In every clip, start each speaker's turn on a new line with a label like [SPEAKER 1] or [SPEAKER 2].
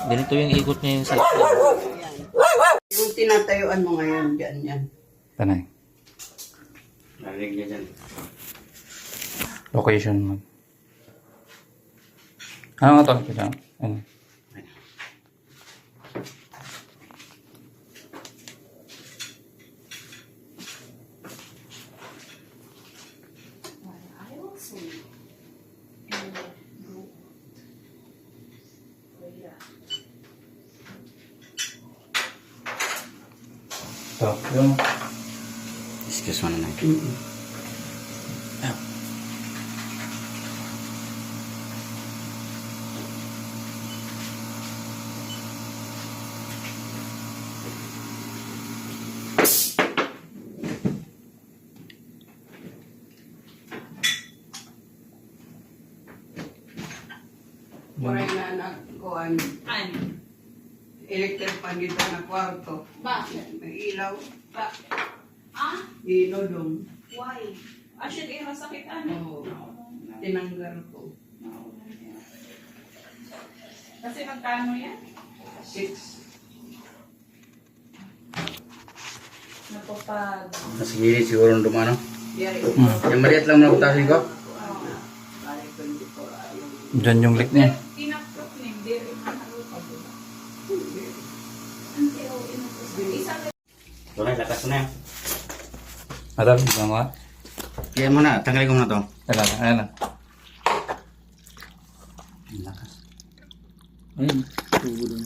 [SPEAKER 1] Ganito yung ikot niya yung site.
[SPEAKER 2] Yan. Yung tinatayuan mo ngayon, dyan, yan.
[SPEAKER 1] Tanay.
[SPEAKER 3] Narinig niya dyan.
[SPEAKER 1] Location mo. Ano nga to? Ano? Ito, yung...
[SPEAKER 3] Excuse mo na lang.
[SPEAKER 2] Kuray na nagkuhan.
[SPEAKER 4] Ano?
[SPEAKER 2] Electric pan dito na kwarto.
[SPEAKER 4] Bakit?
[SPEAKER 2] May ilaw.
[SPEAKER 4] Ah?
[SPEAKER 2] Inodong.
[SPEAKER 4] Why? Should ay masakit ano?
[SPEAKER 2] Oo. Tinanggal ko.
[SPEAKER 4] Kasi magkano yan?
[SPEAKER 2] 6.
[SPEAKER 4] Napapag...
[SPEAKER 3] Sa gilid siguro nung dumano.
[SPEAKER 2] Yari.
[SPEAKER 3] Yung maliit lang na butasin ko.
[SPEAKER 2] Balik ko dito.
[SPEAKER 1] Diyan yung leak niya.
[SPEAKER 4] Tinapot ni Diri Manalo pa ba? Until isa
[SPEAKER 3] Tunay, lakas na yan.
[SPEAKER 1] Adal, ito nga.
[SPEAKER 3] Kaya mo na, tanggalin ko muna to.
[SPEAKER 1] Ayan na.
[SPEAKER 3] Lakas.
[SPEAKER 1] Ayun, tubo doon.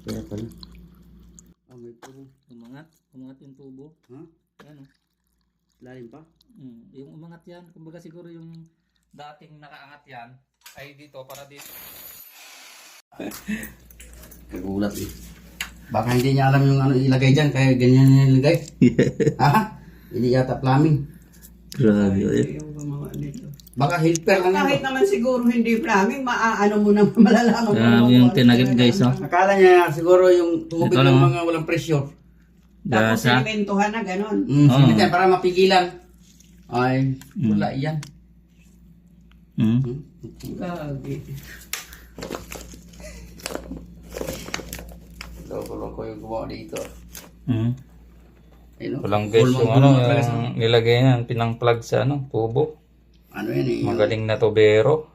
[SPEAKER 3] Kaya pala. Ah, may tubo.
[SPEAKER 1] Umangat yung tubo.
[SPEAKER 3] Ha?
[SPEAKER 1] Ayan o.
[SPEAKER 3] Lalim pa?
[SPEAKER 1] Yung umangat yan, kumbaga siguro yung dating nakaangat yan, ay dito, para dito.
[SPEAKER 3] Kagulat eh. Baka hindi niya alam yung ano ilagay dyan, kaya ganyan niya ilagay. Ha? Hindi yata plumbing.
[SPEAKER 1] Grabe.
[SPEAKER 2] Yung gumawa nito.
[SPEAKER 3] Baka helper lang
[SPEAKER 2] Kahit
[SPEAKER 3] ito.
[SPEAKER 2] naman siguro hindi plumbing, maaano mo na malalaman mo.
[SPEAKER 1] Grabe yung tinagip, guys, oh.
[SPEAKER 3] Akala niya siguro yung tubig
[SPEAKER 1] Ito
[SPEAKER 3] ng
[SPEAKER 1] lang,
[SPEAKER 3] mga walang pressure.
[SPEAKER 2] Tapos
[SPEAKER 1] Gasa.
[SPEAKER 2] sinimentohan na gano'n.
[SPEAKER 1] Oo.
[SPEAKER 3] Sige tayo, para mapigilan. Ay, wala yan.
[SPEAKER 2] Gagi.
[SPEAKER 3] Loko-loko yung gumawa dito. Ayun,
[SPEAKER 1] Walang guys yung ano, yung nilagay yan, pinang-plug sa ano, tubo.
[SPEAKER 3] Ano yan eh.
[SPEAKER 1] Magaling na tubero.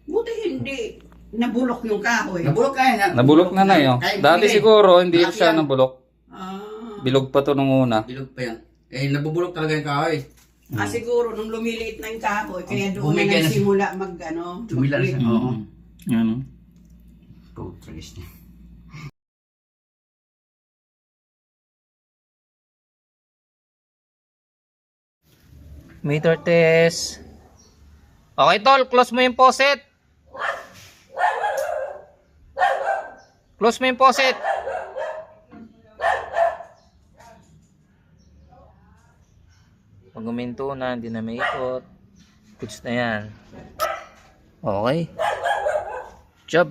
[SPEAKER 2] Buti hindi nabulok yung kahoy.
[SPEAKER 3] Nabulok ka yan.
[SPEAKER 1] Nabulok na na yun.
[SPEAKER 3] Ay,
[SPEAKER 1] Dati
[SPEAKER 3] bumili.
[SPEAKER 1] siguro, hindi
[SPEAKER 3] Malaki
[SPEAKER 1] siya
[SPEAKER 3] yan.
[SPEAKER 1] nabulok.
[SPEAKER 2] Ah.
[SPEAKER 1] Bilog pa to nung una.
[SPEAKER 3] Bilog pa yan. Eh, nabubulok talaga yung kahoy.
[SPEAKER 2] Siguro nung lumiliit na yung kahoy, kaya doon
[SPEAKER 3] Bumigay
[SPEAKER 2] na
[SPEAKER 3] na
[SPEAKER 2] nagsimula mag ano.
[SPEAKER 3] Tumila na siya. Oo.
[SPEAKER 1] Yan o.
[SPEAKER 3] Go, tragis niya.
[SPEAKER 1] Meter test. Okay, tol. Close mo yung faucet. Close mo yung faucet. Pag uminto na, hindi na may ikot. Goods na yan. Okay. Job.